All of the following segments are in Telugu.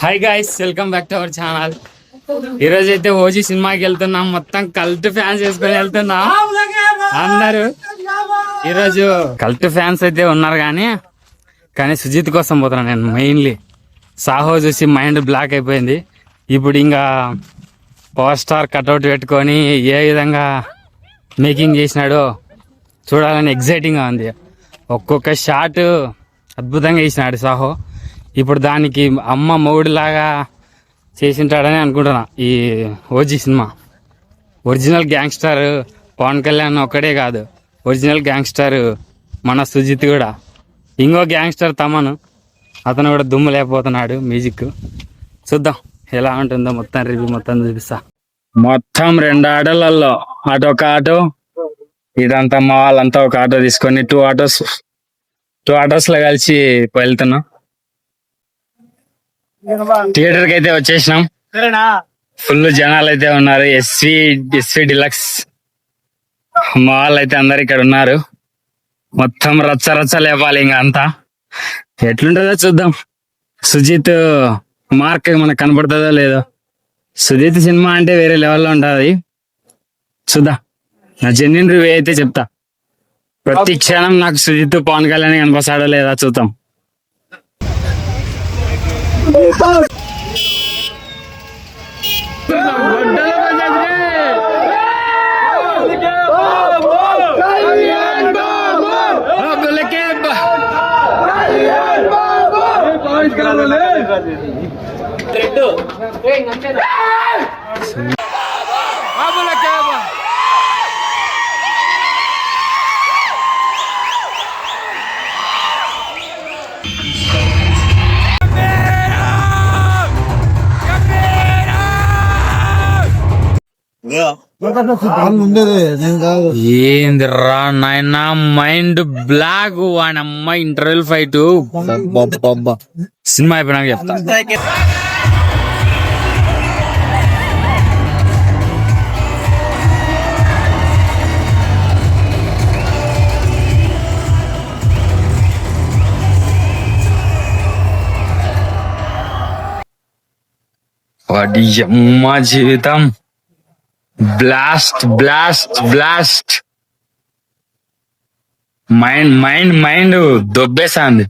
Hi guys, welcome back to our channel. ఈరోజు అయితే ఓజీ సినిమాకి వెళ్తున్నాం. మొత్తం కల్ట్ ఫ్యాన్స్ వేసుకొని వెళ్తున్నాం అందరూ. ఈరోజు కల్ట్ ఫ్యాన్స్ అయితే ఉన్నారు కానీ సుజిత్ కోసం పోతున్నాను నేను. మెయిన్లీ సాహో చూసి మైండ్ బ్లాక్ అయిపోయింది. ఇప్పుడు ఇంకా పవర్ స్టార్ కట్అవుట్ పెట్టుకొని ఏ విధంగా మేకింగ్ చేసినాడో చూడాలని ఎగ్జైటింగ్గా ఉంది. ఒక్కొక్క షాట్ అద్భుతంగా వేసినాడు సాహో. ఇప్పుడు దానికి అమ్మ మొగుడిలాగా చేసింటాడని అనుకుంటున్నా. ఈ OG cinema original gangster Pawan Kalyan ఒక్కడే కాదు, ఒరిజినల్ గ్యాంగ్స్టర్ మన సుజిత్ కూడా. ఇంకో గ్యాంగ్స్టర్ తమన్, అతను కూడా దుమ్ము లేకపోతున్నాడు. మ్యూజిక్ చూద్దాం ఎలా ఉంటుందో. మొత్తం రివ్యూ మొత్తం చూపిస్తా. మొత్తం 2 ఆటోలలో అటు ఒక ఆటో, ఇదంతా మా వాళ్ళంతా ఒక ఆటో తీసుకొని 2 ఆటోస్ లో కలిసి వెళ్తున్నాం. థియేటర్ కి అయితే వచ్చేసినాం. ఫుల్ జనాలు అయితే ఉన్నారు. ఎస్వి డిలక్స్ మా వాళ్ళు అయితే అందరు ఇక్కడ ఉన్నారు. మొత్తం రచ్చ లేపాలి. ఇంకా అంతా ఎట్లుంటుందో చూద్దాం. సుజిత్ మార్క్ మనకు కనపడుతుందో లేదో. సుజిత్ సినిమా అంటే వేరే లెవెల్లో ఉంటుంది. చూద్దాం. నా జెన్యున్ రివ్యూ అయితే చెప్తా. ప్రతి క్షణం నాకు సుజిత్ పవన్ కళ్యాణ్ కనిపిస్తాడో లేదా చూద్దాం. ఏందిరా నాయనా, మైండ్ బ్లాక్. వానమ్మ ఇంటర్వెల్ ఫైట్ సినిమా అయిపోయినాక చెప్తా. వాడి అమ్మ జీవితం బ్లాస్ట్. మైండ్ దొబ్బేసాంది.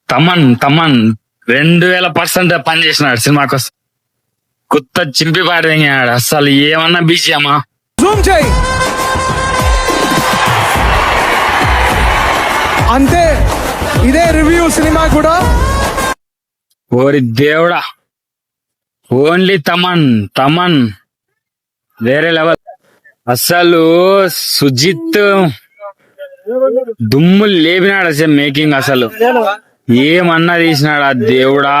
తమన్ 2000% పని చేసినాడు సినిమా కోసం. కొత్త చింపి పాడేంగాడు. అసలు ఏమన్నా బీజియమ్మా. అంతే, ఇదే రివ్యూ సినిమా కూడా. ఓరి దేవుడా, ఓన్లీ తమన్ వేరే లెవెల్. అసలు సుజిత్ దుమ్ము లేపినాడు. అసలు మేకింగ్ అసలు ఏమన్నా తీసినాడు. ఆ దేవుడా,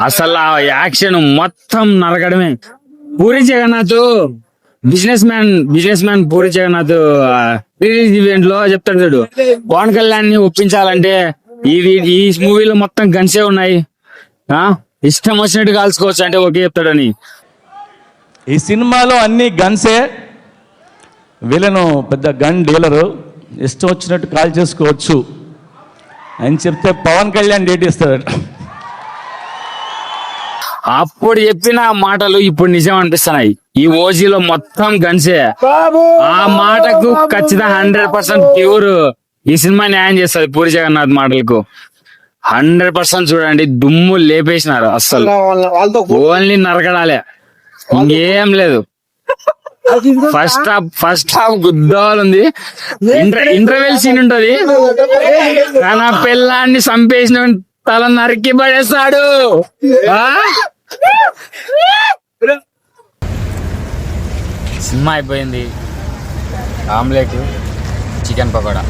అసలు ఆ యాక్షన్ మొత్తం నరకడమే. Puri Jagannadh businessman Puri Jagannadh release event లో చెప్తాడు చూడు, పవన్ కళ్యాణ్ ని ఒప్పించాలంటే ఈ మూవీలో మొత్తం గన్సే ఉన్నాయి, ఇష్టం వచ్చినట్టు కాల్చుకోవచ్చు అంటే ఓకే చెప్తాడని. ఈ సినిమాలో అన్ని గన్సే. వీళ్ళను పెద్ద గన్ డీలరు, ఇష్టం వచ్చినట్టు కాల్ చేసుకోవచ్చు అని చెప్తే పవన్ కళ్యాణ్ డేట్ ఇస్తాడు. అప్పుడు చెప్పిన మాటలు ఇప్పుడు నిజం అనిపిస్తున్నాయి. ఈ ఓజీలో మొత్తం గన్సే. ఆ మాటకు ఖచ్చితంగా 100% ప్యూర్ ఈ సినిమా న్యాయం చేస్తుంది. పూరి జగన్నాథ్ మాటలకు 100% చూడండి, దుమ్ము లేపేసినారు. అస్సలు ఓన్లీ నరకడాలే, ఇంకేం లేదు. ఫస్ట్ హాఫ్ గుద్దాలుంది. ఇంటర్వెల్ సీన్ ఉంటది. తన పిల్లాన్ని చంపేసిన తల నరికి పడేస్తాడు. సినిమా అయిపోయింది. Omelette, chicken pakoda.